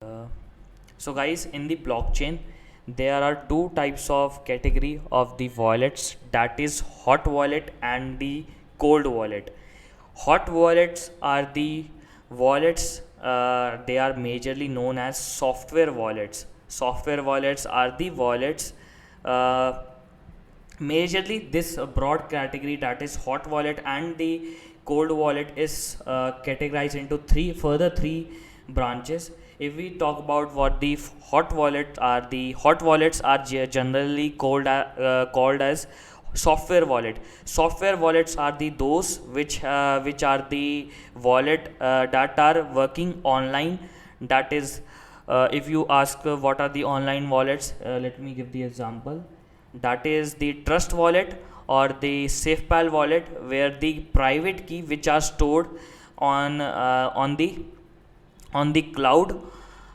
Uh, so guys, in the blockchain, there are two types of category of the wallets, that is hot wallet and the cold wallet. Hot wallets are the wallets, they are majorly known as software wallets. Software wallets are the wallets, uh, majorly this broad category, that is hot wallet and the cold wallet, is categorized into three branches. If we talk about what the hot wallet are, the hot wallets are generally called as software wallet. Software wallets are the those which are the wallet that are working online. That is, if you ask what are the online wallets, let me give the example. That is the trust wallet or the safepal wallet, where the private key which are stored on the cloud,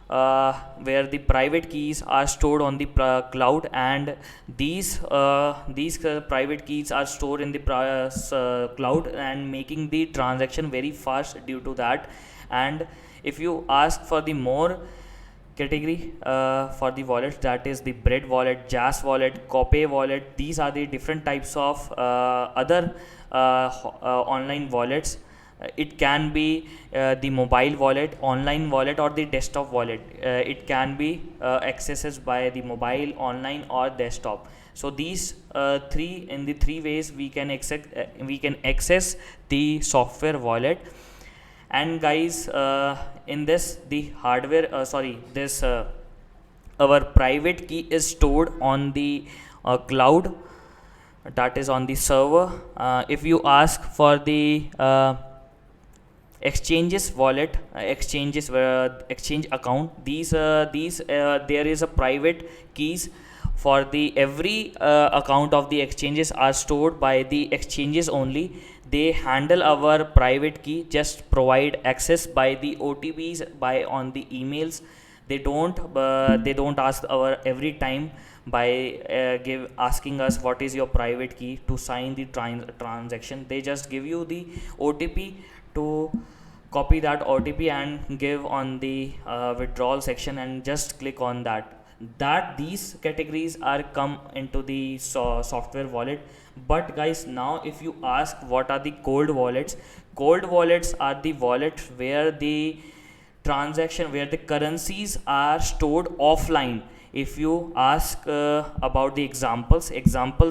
where the private keys are stored on the cloud, and these private keys are stored in the cloud and making the transaction very fast due to that. And if you ask for the more category for the wallets, that is the bread wallet, jazz wallet, copay wallet, these are the different types of other online wallets. It can be the mobile wallet, online wallet, or the desktop wallet. It can be accessed by the mobile, online, or desktop. So these three, in the three ways we can access the software wallet. And guys, in this the hardware sorry this our private key is stored on the cloud, that is on the server. If you ask for the exchanges wallet, exchange account, these there is a private keys for the every account of the exchanges are stored by the exchanges only. They handle our private key, just provide access by the OTPs, by on the emails. They don't ask our every time by give asking us what is your private key to sign the transaction. They just give you the OTP to copy that OTP and give on the withdrawal section, and just click on that these categories are come into the software wallet. But guys, now if you ask what are the cold wallets, cold wallets are the wallets where the transaction, where the currencies are stored offline. If you ask about the examples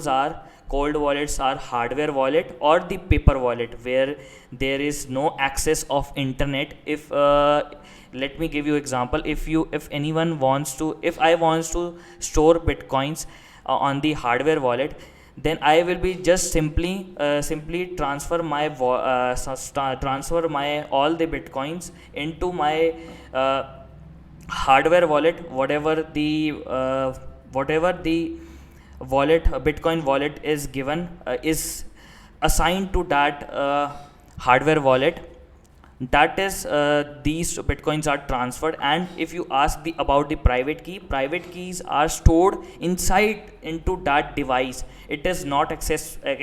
are cold wallets are hardware wallet or the paper wallet, where there is no access of internet. If let me give you example. If anyone wants to, if I wants to store bitcoins on the hardware wallet, then I will be just simply transfer my all the bitcoins into my hardware wallet. Whatever the wallet, bitcoin wallet is given, is assigned to that hardware wallet. That is, these bitcoins are transferred. And if you ask about the private key, private keys are stored inside into that device. It is not accessible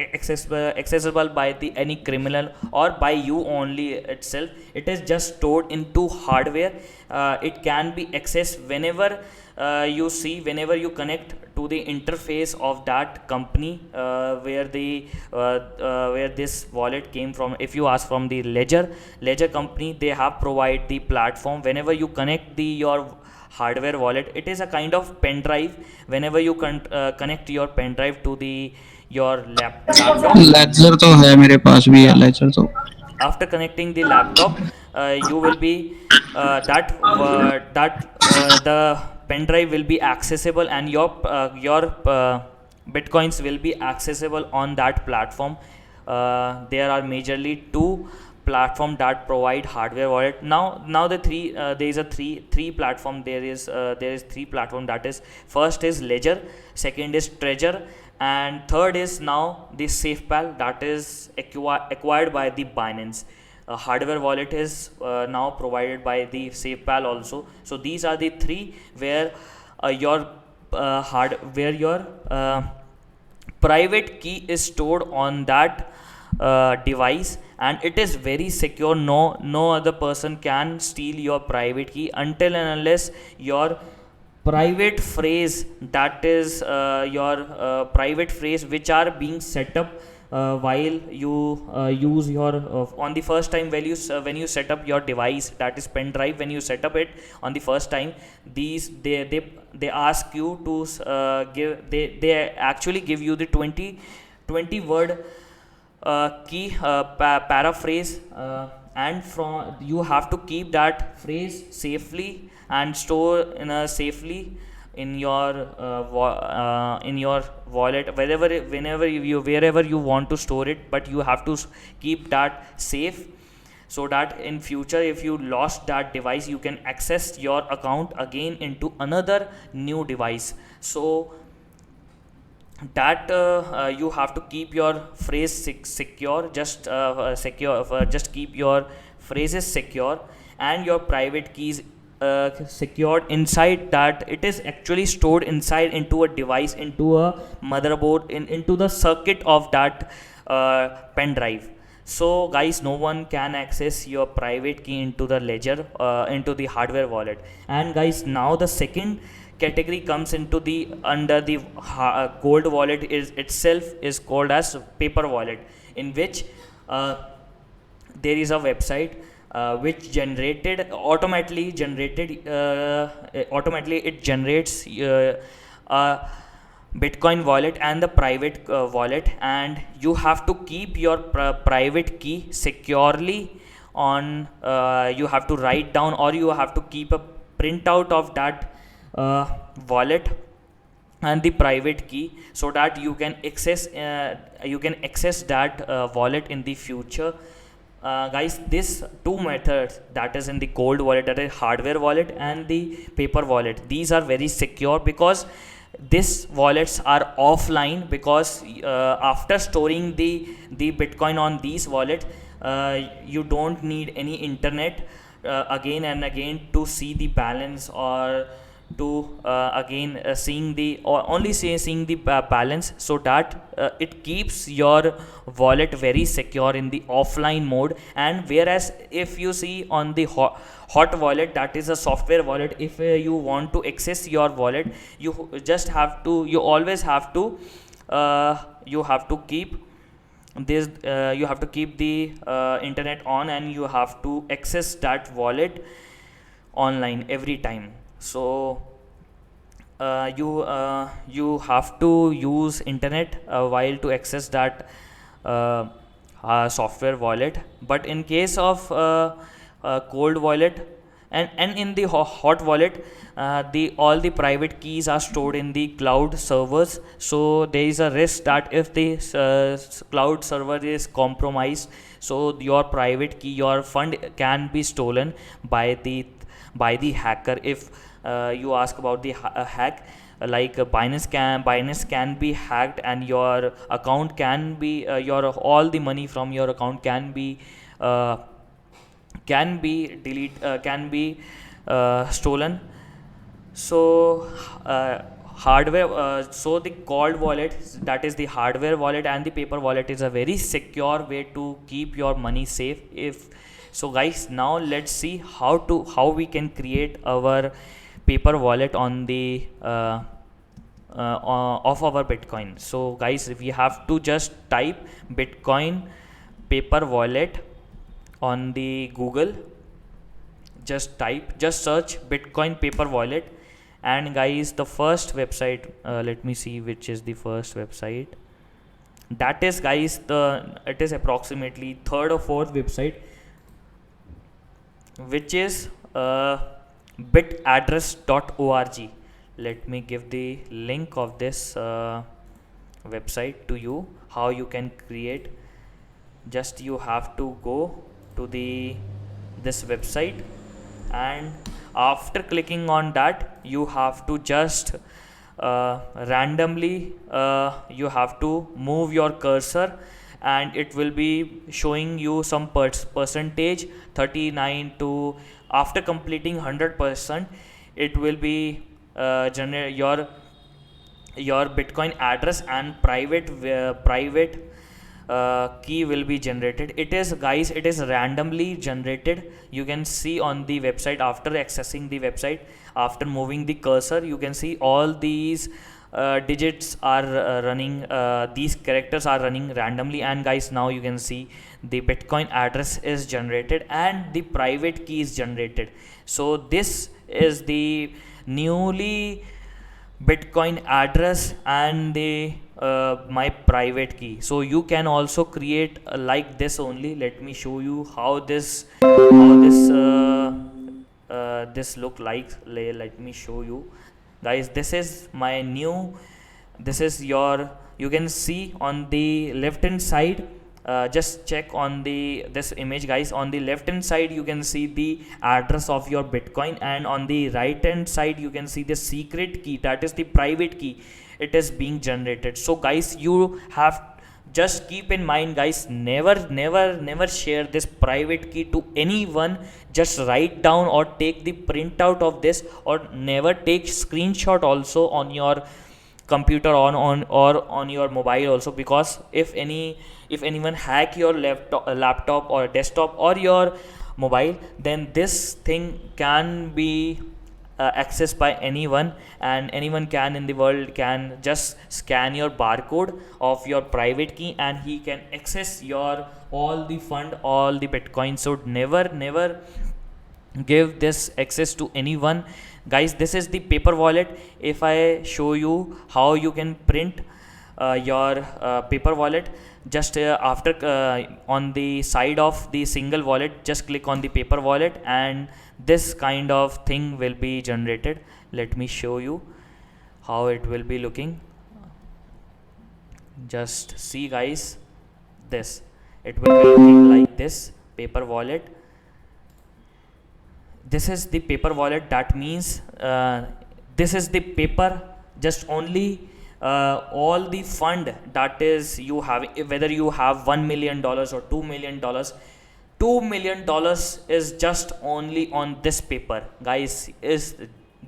by the any criminal or by you only itself. It is just stored into hardware. It can be accessed whenever whenever you connect to the interface of that company, where this wallet came from. If you ask from the ledger company, they have provide the platform. Whenever you connect the your hardware wallet, it is a kind of pen drive. Whenever you connect your pen drive to the your laptop, lecture तो है मेरे पास भी है yeah, lecture तो after connecting the laptop, you will be the pen drive will be accessible, and your bitcoins will be accessible on that platform. There are majorly two platform that provide hardware wallet. Now the three there is a three platform. There is three platform. That is, first is ledger, second is treasure, and third is now the safepal, that is acquired by the Binance. Hardware wallet is now provided by the safepal also. So these are the three where your private key is stored on that device, and it is very secure. No other person can steal your private key until and unless your private phrase, that is your private phrase which are being set up while you use your on the first time when you set up your device, that is pen drive. When you set up it on the first time, these they ask you to give, they actually give you the 20 word key paraphrase, and from you have to keep that phrase safely and store in a safely in your wallet, whenever wherever you want to store it, but you have to keep that safe, so that in future if you lost that device, you can access your account again into another new device. So that you have to keep your phrase secure, just keep your phrases secure, and your private keys secured inside, that it is actually stored inside into a device, into a motherboard, into the circuit of that pen drive. So guys, no one can access your private key into the ledger, into the hardware wallet. And guys, now the second category comes into the under the gold wallet is itself is called as paper wallet, in which there is a website which automatically it generates a Bitcoin wallet and the private wallet, and you have to keep your private key securely on, you have to write down, or you have to keep a printout of that wallet and the private key, so that you can access that wallet in the future. Guys, this two methods, that is in the cold wallet, that is hardware wallet, and the paper wallet, these are very secure because these wallets are offline, because after storing the Bitcoin on these wallets, you don't need any internet again and again to see the balance, or to again seeing the, or only seeing the balance, so that it keeps your wallet very secure in the offline mode. And whereas if you see on the hot wallet, that is a software wallet, if you want to access your wallet, you always have to you have to keep this you have to keep the internet on, and you have to access that wallet online every time. So you have to use internet while to access that software wallet. But in case of cold wallet and in the hot wallet, the all the private keys are stored in the cloud servers, so there is a risk that if the cloud server is compromised, so your private key, your fund can be stolen by the hacker. If you ask about the hack, like Binance can be hacked, and your account can be your all the money from your account can be stolen. So so the cold wallet, that is the hardware wallet, and the paper wallet is a very secure way to keep your money safe. If so guys, now let's see how we can create our paper wallet on the of our Bitcoin. So guys, we have to just type Bitcoin paper wallet on the Google. Just search Bitcoin paper wallet, and guys, the first website, let me see which is the first website. That is, guys, it is approximately third or fourth website, which is bitaddress.org. Let me give the link of this website to you, how you can create. Just you have to go to this website, and after clicking on that, you have to just randomly you have to move your cursor, and it will be showing you some percentage 39 to, after completing 100%, it will be generate your Bitcoin address and private key will be generated. It is, guys, it is randomly generated. You can see on the website, after accessing the website, after moving the cursor, you can see all these digits are running, these characters are running randomly. And guys, now you can see the Bitcoin address is generated and the private key is generated. So this is the newly Bitcoin address and the my private key. So you can also create like this only. Let me show you how this look like. Let me show you, guys. This is my new, this is your, you can see on the left hand side, just check on the this image, guys. On the left hand side you can see the address of your Bitcoin, and on the right hand side you can see the secret key, that is the private key. It is being generated. So guys, you have, just keep in mind, guys, never share this private key to anyone. Just write down or take the printout of this, or never take screenshot also on your computer, or on your mobile also, because if anyone hack your laptop or desktop or your mobile, then this thing can be accessed by anyone, and anyone can in the world can just scan your barcode of your private key, and he can access your all the fund, all the Bitcoin. So never give this access to anyone, guys. This is the paper wallet. If I show you how you can print your paper wallet, just after on the side of the single wallet, just click on the paper wallet, and this kind of thing will be generated. Let me show you how it will be looking. Just see, guys, this, it will be looking like this paper wallet. This is the paper wallet. That means this is the paper, just only all the fund that is you have, whether you have $1 million or $2 million. $2 million is just only on this paper, guys. Is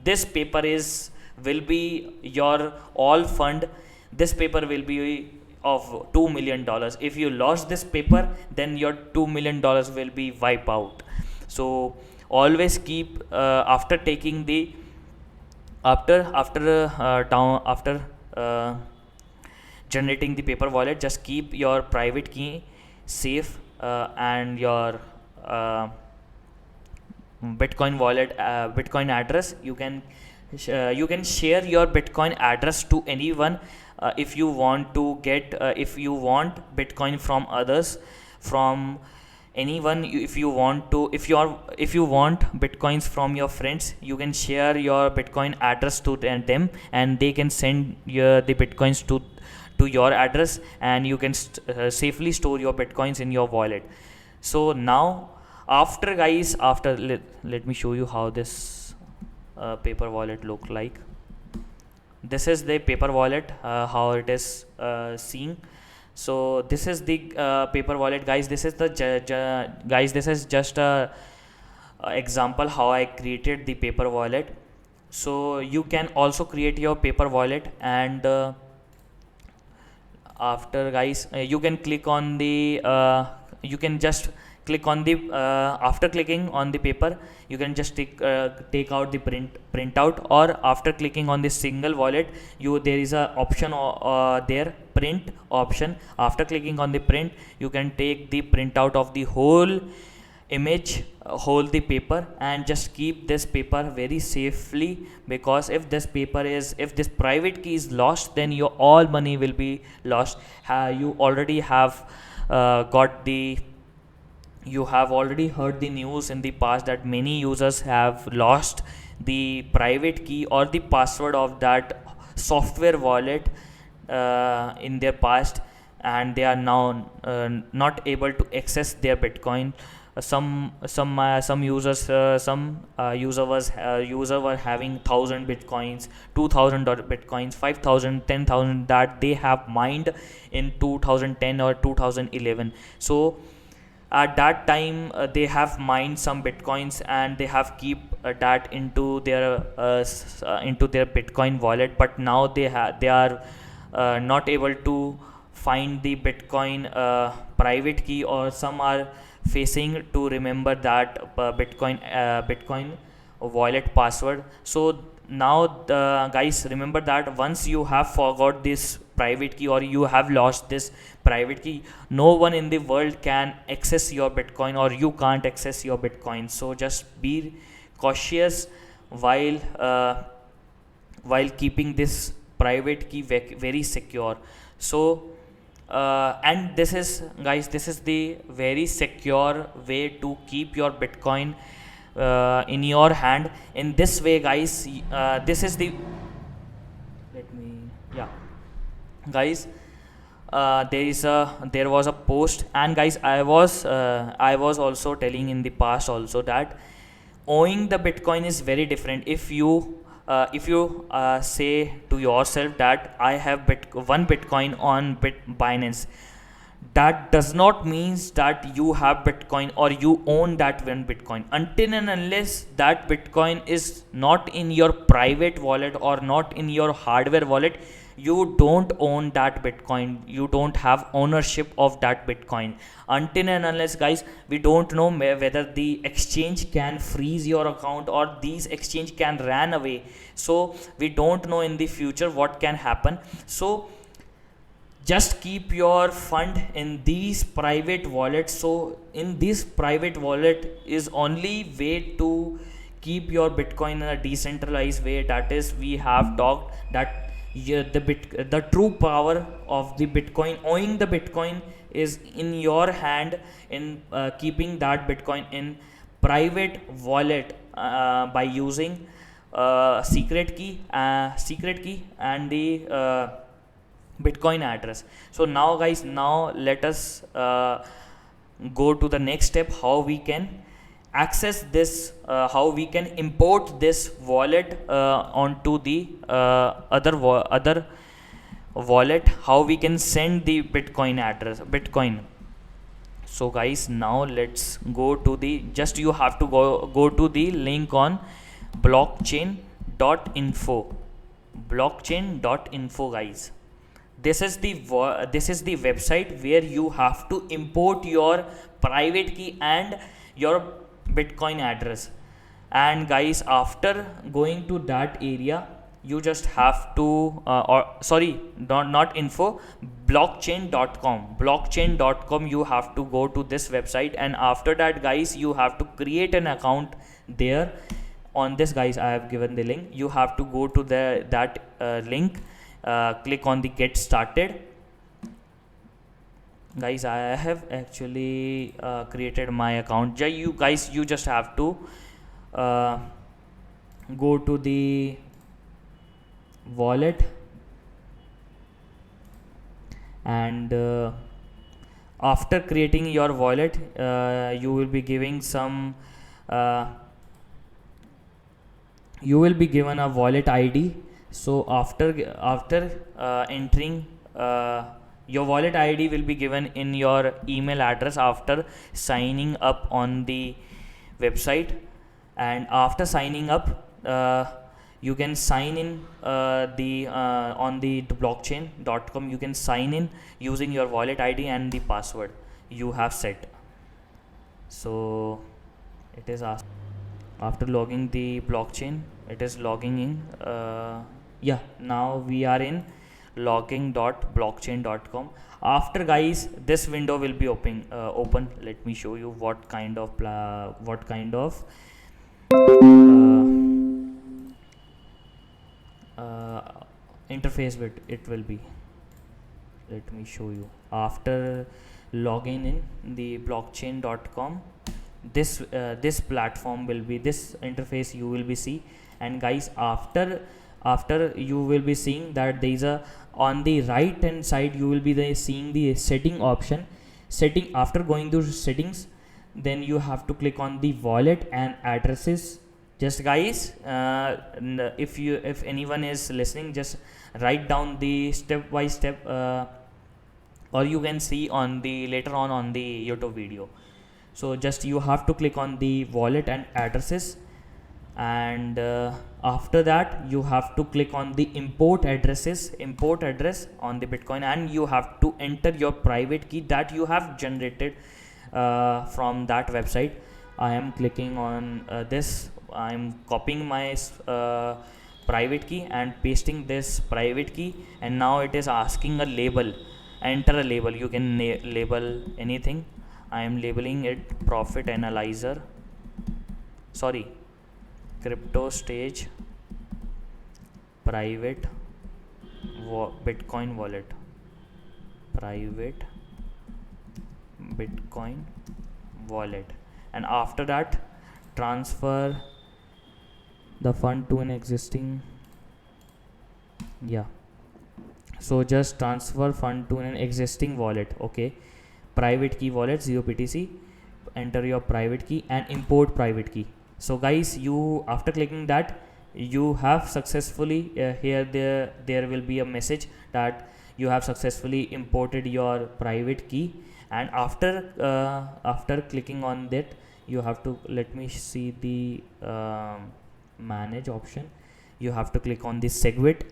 this paper is will be your all fund. This paper will be of $2 million. If you lost this paper, then your $2 million will be wiped out. So always keep after taking the after generating the paper wallet, just keep your private key safe, and your Bitcoin wallet, Bitcoin address. You can share your Bitcoin address to anyone if you want to get if you want Bitcoin from others, from anyone. If you want to, if you want Bitcoins from your friends, you can share your Bitcoin address to them, and they can send the Bitcoins to your address, and you can safely store your Bitcoins in your wallet. So now, after, guys, after let me show you how this paper wallet look like. This is the paper wallet, how it is seen. So this is the paper wallet, guys. This is the guys, this is just a example how I created the paper wallet. So you can also create your paper wallet, and after, guys, you can click on the you can just click on the after clicking on the paper, you can just take out the printout, or after clicking on the single wallet, there is a option there, print option. After clicking on the print, you can take the printout of the whole image, hold the paper, and just keep this paper very safely, because if this private key is lost, then your all money will be lost. You already have you have already heard the news in the past that many users have lost the private key or the password of that software wallet in their past, and they are now not able to access their Bitcoin. Some users user were having 1,000 Bitcoins, 2,000 Bitcoins, 5,000, 10,000 that they have mined in 2010 or 2011. So at that time they have mined some Bitcoins, and they have keep that into their Bitcoin wallet. But now they are not able to find the Bitcoin private key, or some are facing to remember that Bitcoin wallet password. So now guys, remember that once you have forgot this private key, or you have lost this private key, no one in the world can access your Bitcoin, or you can't access your Bitcoin. So just be cautious while keeping this private key very secure. So and this is, guys, this is the very secure way to keep your Bitcoin in your hand. In this way, guys, this is the, let me, yeah, guys, there was a post, and guys, I was also telling in the past also that owning the Bitcoin is very different. If you say to yourself that I have one Bitcoin on Binance, that does not means that you have Bitcoin, or you own that one Bitcoin, until and unless that Bitcoin is not in your private wallet or not in your hardware wallet. You don't own that Bitcoin, you don't have ownership of that Bitcoin, until and unless, guys, we don't know whether the exchange can freeze your account, or these exchange can run away. So we don't know in the future what can happen. So just keep your fund in these private wallets. So in this private wallet is only way to keep your Bitcoin in a decentralized way. That is, we have talked that, yeah, the true power of the Bitcoin, owning the Bitcoin, is in your hand, in keeping that Bitcoin in private wallet by using secret key and the Bitcoin address. So now, guys, now let us go to the next step, how we can access this, how we can import this wallet onto the other wallet, how we can send the Bitcoin. So guys, now let's go to the, just you have to go to the link on blockchain.info, guys. This is the website where you have to import your private key and your Bitcoin address. And guys, after going to that area, you just have to not info, blockchain.com, you have to go to this website, and after that, guys, you have to create an account there. On this, guys, I have given the link. You have to go to that link, click on the get started. Guys, I have actually created my account. You guys, you just have to go to the wallet, and after creating your wallet, you will be giving some you will be given a wallet ID. So after entering your wallet ID will be given in your email address after signing up on the website. And after signing up, you can sign in on the blockchain.com. You can sign in using your wallet ID and the password you have set. So it is asked after logging the blockchain, it is logging in. Now we are in logging.blockchain.com. After, guys, this window will be open. Let me show you what kind of interface it will be. Let me show you. After logging in the blockchain.com, this platform will be, this interface you will be see. And guys, after you will be seeing that there is a, on the right hand side, you will be seeing the setting option. After going to settings, then you have to click on the wallet and addresses. Just, guys, if anyone is listening, just write down the step by step, or you can see on the later on the YouTube video. So just you have to click on the wallet and addresses. and after that you have to click on the import address on the Bitcoin, and you have to enter your private key that you have generated from that website. I am clicking on this. I am copying my private key and pasting this private key, and now it is asking a label. Enter a label. You can label anything. I am labeling it profit analyzer, sorry, crypto stage private Bitcoin wallet, private Bitcoin wallet. And after that, transfer the fund to an existing, yeah, so just transfer fund to an existing wallet. Okay, private key wallet 0PTC, enter your private key and import private key. So guys, you, after clicking that, you have successfully here there will be a message that you have successfully imported your private key. And after clicking on that, you have to, let me see the manage option. You have to click on the SegWit,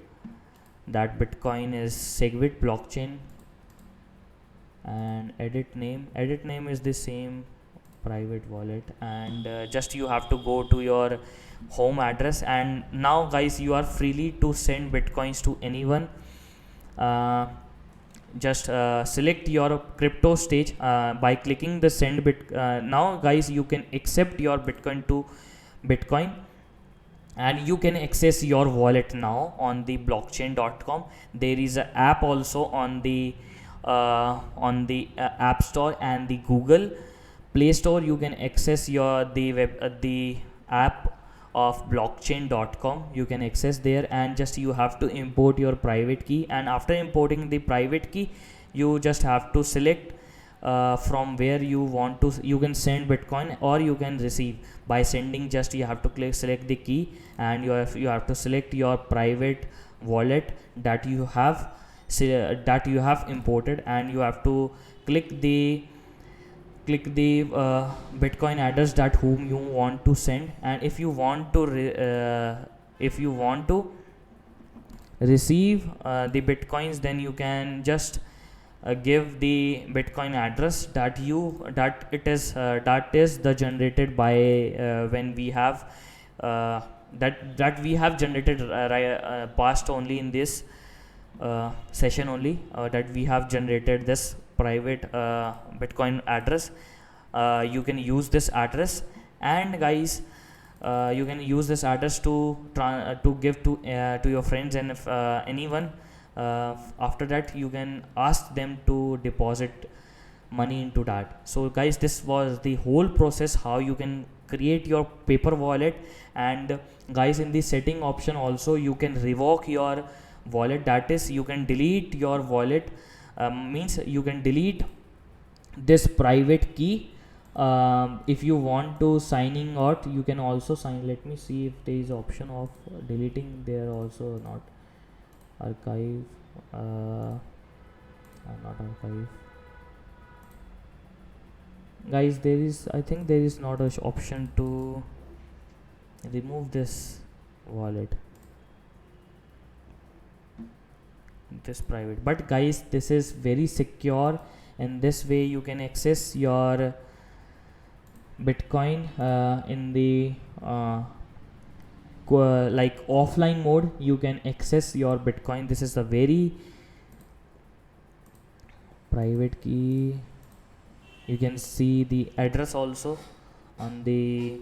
that Bitcoin is SegWit blockchain, and edit name is the same private wallet, and just you have to go to your home address. And now guys, you are freely to send Bitcoins to anyone. Just select your crypto stage by clicking the send bit. Now guys, you can accept your Bitcoin to Bitcoin, and you can access your wallet now on the blockchain.com. There is an app also on the App Store and the Google Play Store. You can access your the app of blockchain.com. You can access there, and just you have to import your private key. And after importing the private key, you just have to select from where you want to, you can send Bitcoin or you can receive. By sending, just you have to select the key, and you have to select your private wallet that you have imported, and you have to click the Bitcoin address that whom you want to send. And if you want to receive the Bitcoins, then you can just give the Bitcoin address that is the generated by when we have that we have generated past only in this session only, that we have generated this private Bitcoin address. You can use this address, and guys, you can use this address to give to your friends, and if anyone. After that, you can ask them to deposit money into that. So guys, this was the whole process how you can create your paper wallet. And guys, in the setting option also, you can revoke your wallet, that is you can delete your wallet, means you can delete this private key. If you want to signing out, you can also sign. Let me see if there is option of deleting there also. Not archive, not archive, guys. There is, I think there is not an option to remove this wallet, this private. But guys, this is very secure, and this way you can access your Bitcoin in the like offline mode. You can access your Bitcoin. This is a very private key. You can see the address also on the,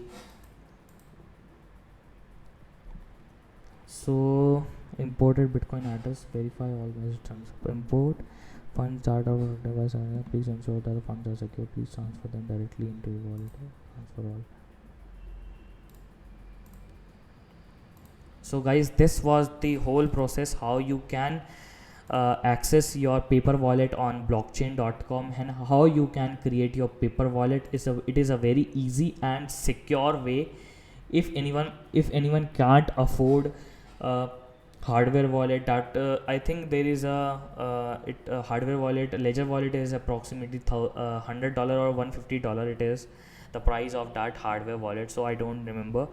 so imported Bitcoin address, verify all message transfer, import funds out of device. Please ensure that the funds are secure. Please transfer them directly into your wallet. Transfer all. So guys, this was the whole process how you can access your paper wallet on blockchain.com, and how you can create your paper wallet. It is a very easy and secure way. If anyone can't afford hardware wallet, that I think there is a hardware wallet, Ledger wallet is approximately $100 or $150. It is the price of that hardware wallet, so I don't remember.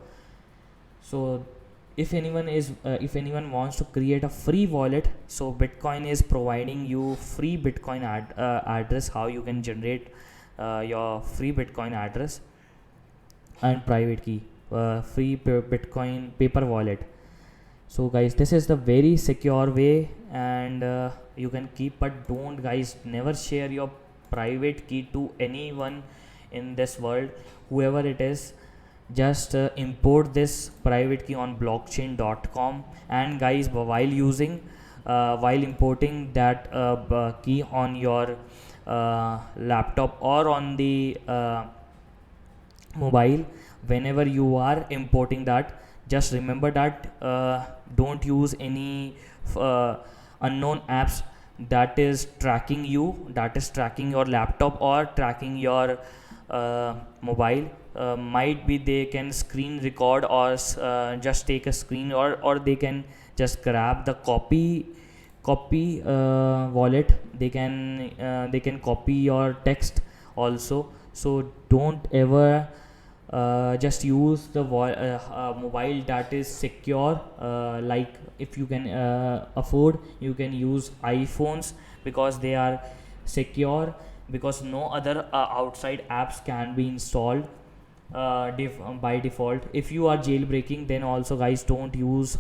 So if anyone wants to create a free wallet, so Bitcoin is providing you free Bitcoin address, how you can generate your free Bitcoin address and private key, free Bitcoin paper wallet. So guys, this is the very secure way, and you can keep, but don't guys, never share your private key to anyone in this world, whoever it is. Just import this private key on blockchain.com, and guys, while importing that key on your laptop or on the mobile, whenever you are importing that, just remember that don't use any unknown apps that is tracking your laptop or tracking your mobile. Might be they can screen record or just take a screen, or they can just grab the copy wallet. They can copy your text also. So don't ever just use the mobile that is secure. Like, if you can afford, you can use iPhones, because they are secure, because no other outside apps can be installed by default. If you are jailbreaking, then also guys, don't use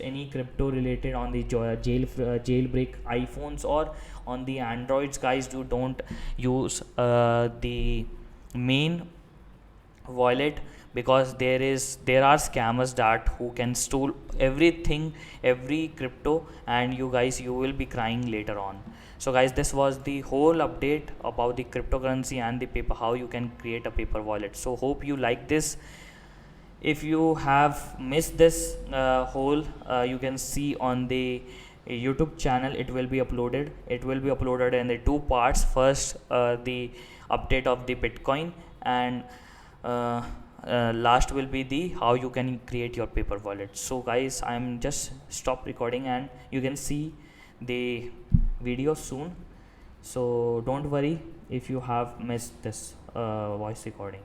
any crypto related on the jailbreak iPhones, or on the Androids. Guys, you don't use the main wallet, because there are scammers that who can steal everything, every crypto, and you will be crying later on. So guys, this was the whole update about the cryptocurrency and the paper, how you can create a paper wallet. So hope you like this. If you have missed this you can see on the YouTube channel, it will be uploaded in the two parts. First, the update of the Bitcoin, and last will be the how you can create your paper wallet. So guys, I'm just stop recording, and you can see the video soon. So don't worry if you have missed this voice recording.